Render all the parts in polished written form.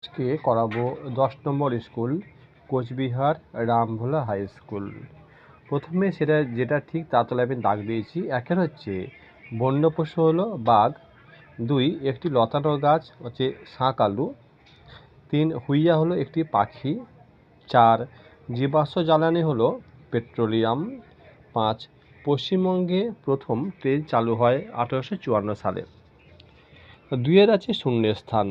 আজকে করাবো 10 নম্বর school Cooch Behar Rambhola high school. প্রথমে যেটা ঠিক তার তলায় আমি দাগ দিয়েছি। একের হচ্ছে বন্য পশু হলো বাঘ, 2 একটি লতানো গাছ হচ্ছে শাঁক আলু, 3 হুইয়া হলো একটি পাখি, 4 জীবাশ্ম জ্বালানি হলো পেট্রোলিয়াম, 5 পশ্চিমবঙ্গে প্রথম ট্রেন চালু হয় 1854 সালে। 2 আছে শূন্যস্থান।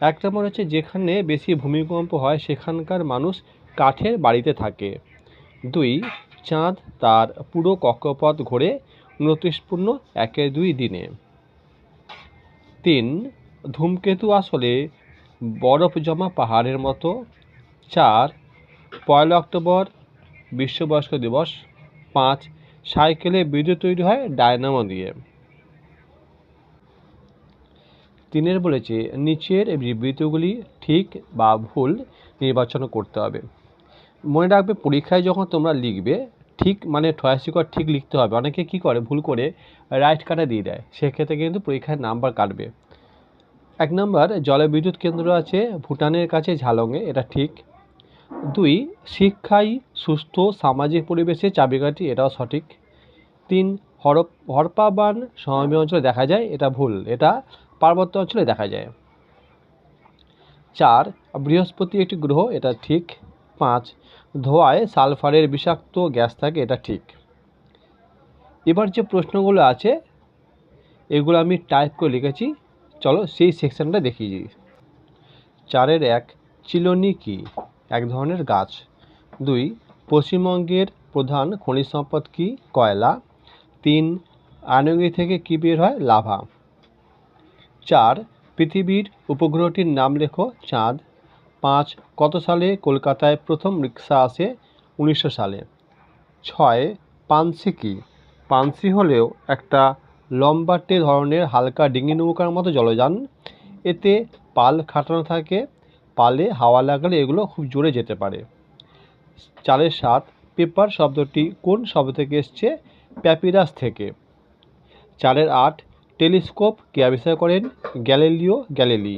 1 নম্বর হচ্ছে যেখানে বেশি ভূমিকম্প হয় সেখানকার মানুষ কাঠের বাড়িতে থাকে। 2 চাঁদ তার পুরো কক্ষপথ ঘোরে 29.12 দিনে। 3 ধূমকেতু আসলে বরফ জমা পাহাড়ের মতো। 4 1 অক্টোবর বিশ্ব বয়স্ক দিবস। 5 সাইকেলে বিদ্যুৎ তৈরি হয় ডায়নামো দিয়ে। 3 বলেছে নিচের বিবৃতিগুলি ঠিক বা ভুল নির্বাচন করতে হবে। মনে রাখবে পরীক্ষায় যখন তোমরা লিখবে ঠিক মানে ঠয়াসিকর ঠিক লিখতে হবে। অনেকে কি করে ভুল করে রাইট কাটা দিয়ে দেয়, সেক্ষেত্রে কিন্তু পরীক্ষায় নাম্বার কাটবে। 1 নম্বর জলবিদ্যুৎ কেন্দ্র আছে ভুটানের কাছে ঝালংয়ে, এটা ঠিক। 2 শিক্ষাই সুস্থ সামাজিক পরিবেশের চাবিকাঠি, এটাও সঠিক। 3 হরপ্পাবান সমভূমি অঞ্চলে দেখা যায়, এটা ভুল, এটা পার্বত্য অঞ্চলে দেখা যায়। 4 বৃহস্পতি একটি গ্রহ, এটা ঠিক। 5 ধোঁয়ায় সালফারের বিষাক্ত গ্যাস থাকে, এটা ঠিক। এবার যে প্রশ্নগুলো আছে এগুলো আমি টাইপ করে লিখেছি, চলো সেই সেকশনটা দেখিয়ে দিই। 4 1 চিলনি কি? এক ধরনের গাছ। 2 পশ্চিমবঙ্গের প্রধান খনিজ সম্পদ কি? কয়লা। 3 আগ্নেয়গিরি থেকে কি বের হয়? লাভা। 4 পৃথিবীর উপগ্রহটির নাম লেখো। চাঁদ। 5 কত সালে কলকাতায় প্রথম রিক্সা আসে? 1900 সালে। 6 পানসি কি? পানসি হলেও একটা লম্বাটে ধরনের হালকা ডিঙি নৌকার মতো জলযান, এতে পাল খাটানো থাকে, পালে হাওয়া লাগালে এগুলো খুব জোরে যেতে পারে। 4 7 পেপার শব্দটি কোন শব্দ থেকে এসছে? প্যাপিরাস থেকে। 4 8 টেলিস্কোপ কে আবিষ্কার করেন? Galileo Galilei.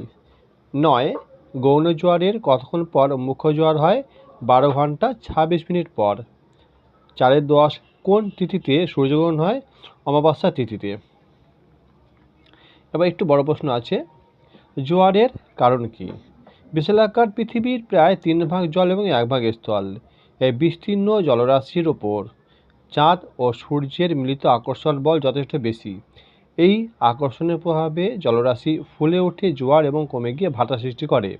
9 গৌণ জোয়ারের কতক্ষণ পর মুখ্য জোয়ার হয়? 12 ঘন্টা 26 মিনিট পর। 4 10 কোন তিথিতে সূর্যগ্রহণ হয়? অমাবস্যা তিথিতে। এবার একটু বড় প্রশ্ন আছে, জোয়ারের কারণ কি? বিশালাকার পৃথিবীর প্রায় 3 ভাগ জল এবং 1 ভাগ স্থল। এই বিস্তীর্ণ জলরাশির ওপর চাঁদ ও সূর্যের মিলিত আকর্ষণ বল যথেষ্ট বেশি। এই আকর্ষণের প্রভাবে জলরাশি ফুলে ওঠে জোয়ার এবং কমে গিয়ে ভাটা সৃষ্টি করে।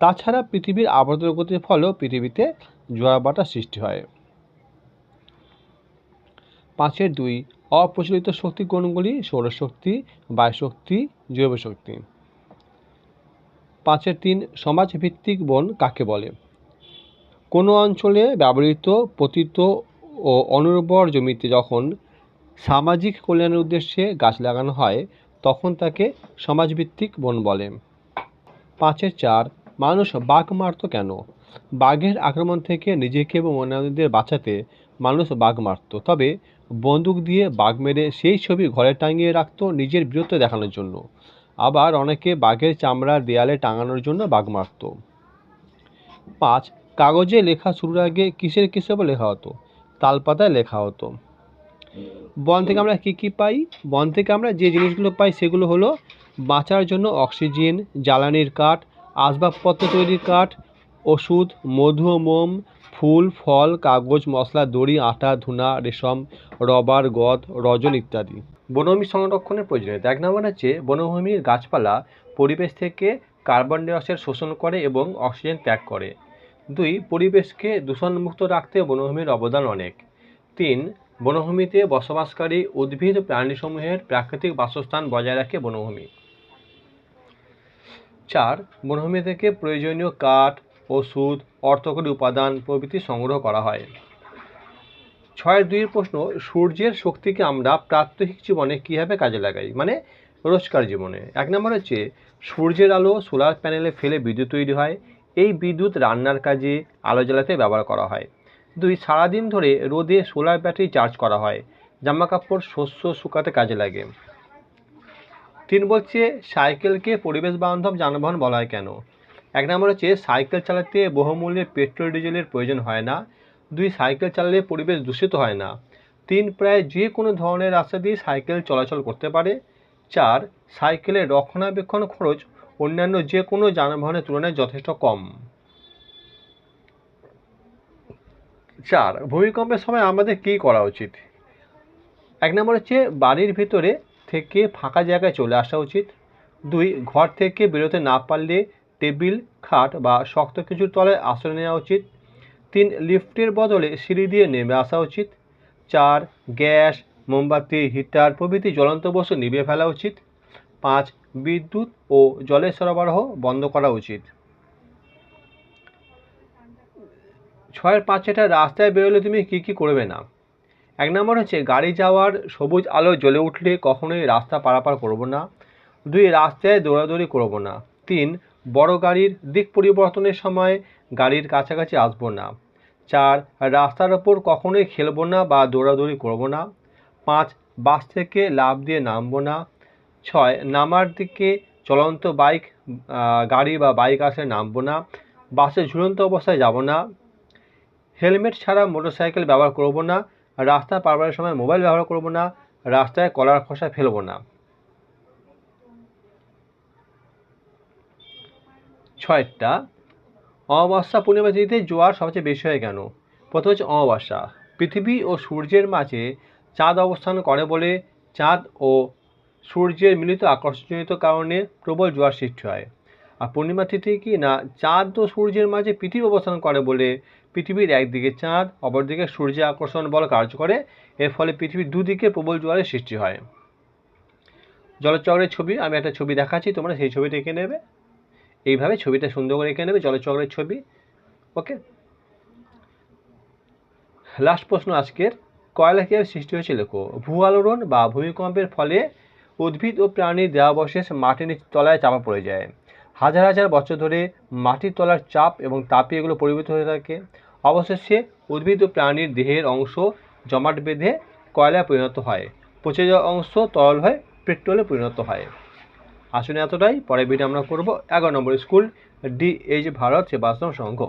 তাছাড়া পৃথিবীর আবর্তন গতির ফলেও পৃথিবীতে জোয়ার ভাটা সৃষ্টি হয়। 5 2 অপ্রচলিত শক্তি কোনগুলি? সৌরশক্তি, বায়ুশক্তি, জৈবশক্তি। 5 3 সমাজভিত্তিক বন কাকে বলে? কোনো অঞ্চলে ব্যবহৃত পতিত ও অনুর্বর জমিতে যখন সামাজিক কল্যাণের উদ্দেশ্যে গাছ লাগানো হয় তখন তাকে সমাজভিত্তিক বন বলে। 5 4 মানুষ বাঘ মারত কেন? বাঘের আক্রমণ থেকে নিজেকে এবং অন্যান্যদের বাঁচাতে মানুষ বাঘ মারত, তবে বন্দুক দিয়ে বাঘ মেরে সেই ছবি ঘরে টাঙিয়ে রাখত নিজের বীরত্ব দেখানোর জন্য। আবার অনেকে বাঘের চামড়া দেয়ালে টাঙানোর জন্য বাঘ মারত। 5 কাগজে লেখা শুরুর আগে কিসের কিসব লেখা হতো? তালপাতায় লেখা হতো। বন থেকে আমরা কী কী পাই? বন থেকে আমরা যে জিনিসগুলো পাই সেগুলো হলো বাঁচার জন্য অক্সিজেন, জ্বালানির কাঠ, আসবাবপত্র তৈরির কাঠ, ওষুধ, মধু ও মোম, ফুল, ফল, কাগজ, মশলা, দড়ি, আটা, ধুনা, রেশম, রবার, গদ, রজন ইত্যাদি। বনভূমি সংরক্ষণের প্রয়োজনীয়তা। 1 নম্বর হচ্ছে বনভূমির গাছপালা পরিবেশ থেকে কার্বন ডাই অক্সাইড শোষণ করে এবং অক্সিজেন ত্যাগ করে। 2 পরিবেশকে দূষণমুক্ত রাখতে বনভূমির অবদান অনেক। 3 বনভূমিতে বসবাসকারী উদ্ভিদ প্রাণীসমূহের প্রাকৃতিক বাসস্থান বজায় রাখে বনভূমি। 4 বনভূমি থেকে প্রয়োজনীয় কাঠ, ওষুধ, অর্থকরী উপাদান প্রভৃতি সংগ্রহ করা হয়। 6 2 প্রশ্ন, সূর্যের শক্তিকে আমরা প্রাত্যহিক জীবনে কীভাবে কাজে লাগাই, মানে রোজকার জীবনে? 1 নম্বর হচ্ছে সূর্যের আলো সোলার প্যানেলে ফেলে বিদ্যুৎ তৈরি হয়, এই বিদ্যুৎ রান্নার কাজে, আলো জ্বালাতে ব্যবহার করা হয়। 2 সারাদিন ধরে রোদে সোলার ব্যাটারি চার্জ করা হয়, জামাকাপড়, শস্য শুকাতে কাজে লাগে। 3 বলছে সাইকেলকে পরিবেশ বান্ধব যানবাহন বলা হয় কেন? 1 নম্বর হচ্ছে সাইকেল চালাতে বহুমূল্যের পেট্রোল ডিজেলের প্রয়োজন হয় না। 2 সাইকেল চালালে পরিবেশ দূষিত হয় না। 3 প্রায় যে কোনো ধরনের রাস্তা দিয়ে সাইকেল চলাচল করতে পারে। 4 সাইকেলের রক্ষণাবেক্ষণ খরচ অন্যান্য যে কোনো যানবাহনের তুলনায় যথেষ্ট কম। 4 ভূমিকম্পের সময় আমাদের কী করা উচিত? 1 নম্বর হচ্ছে বাড়ির ভেতরে থেকে ফাঁকা জায়গায় চলে আসা উচিত। 2 ঘর থেকে বেরোতে না পারলে টেবিল, খাট বা শক্ত কিছুর তলায় আশ্রয় নেওয়া উচিত। 3 লিফটের বদলে সিঁড়ি দিয়ে নেমে আসা উচিত। 4 গ্যাস, মোমবাতি, হিটার প্রভৃতি জ্বলন্ত বস্তু নিভিয়ে ফেলা উচিত। 5 বিদ্যুৎ ও জলের সরবরাহ বন্ধ করা উচিত। 6-5 রাস্তায় বেরোলে তুমি কি করবে না? 1 নম্বর হচ্ছে গাড়ি যাওয়ার সবুজ আলো জ্বলে উঠলে কখনোই রাস্তা পারাপার করব না। 2 রাস্তায় দৌড়াদৌড়ি করব না। 3 বড় গাড়ির দিক পরিবর্তনের সময় গাড়ির কাছাকাছি আসব না। 4 রাস্তার ওপর কখনোই খেলব না বা দৌড়াদৌড়ি করব না। 5 বাস থেকে লাফ দিয়ে নামব না। 6 নামার দিকে চলন্ত গাড়ি বা বাইক আসলে নামব না। বাসে ঝুলন্ত অবস্থায় যাব না। হেলমেট ছাড়া মোটরসাইকেল ব্যবহার করব না। রাস্তা পারাপারের সময় মোবাইল ব্যবহার করব না। রাস্তায় কলার খোসা ফেলব না। 6টা অমাবস্যা পূর্ণিমা তিথিতে জোয়ার সবচেয়ে বেশি হয় কেন? প্রথম হচ্ছে অমাবস্যা। পৃথিবী ও সূর্যের মাঝে চাঁদ অবস্থান করে বলে চাঁদ ও সূর্যের মিলিত আকর্ষণজনিত কারণে প্রবল জোয়ার সৃষ্টি হয়। আর পূর্ণিমা তিথি কি না, চাঁদ ও সূর্যের মাঝে পৃথিবী অবস্থান করে বলে পৃথিবীর একদিকে চাঁদ অপরদিকে সূর্যের আকর্ষণ বল কার্য করে। এর ফলে পৃথিবীর দুদিকে প্রবল জোয়ারের সৃষ্টি হয়। জলচক্রের ছবি, আমি একটা ছবি দেখাচ্ছি, তোমরা সেই ছবিটা এঁকে নেবে। এইভাবে ছবিটা সুন্দর করে এঁকে নেবে, জলচক্রের ছবি। ওকে, লাস্ট প্রশ্ন আজকের, কয়লা কীভাবে সৃষ্টি হয়েছে লেখো। ভূ আলোড়ন বা ভূমিকম্পের ফলে উদ্ভিদ ও প্রাণীর দেহাবশেষ মাটির তলায় চাপা পড়ে যায়। হাজার হাজার বছর ধরে মাটির তলার চাপ এবং তাপে এগুলো পরিবর্তিত হয়ে থাকে। অবশেষে উদ্ভিদ ও প্রাণীর দেহের অংশ জমাট বেঁধে কয়লায় পরিণত হয়। পচে যাওয়া অংশ তরল হয়ে পেট্রোলে পরিণত হয়। আসলে এতটাই। পরের ভিডিও আমরা করব 11 নম্বর স্কুল DH ভারত সেবাশ্রম সংঘ।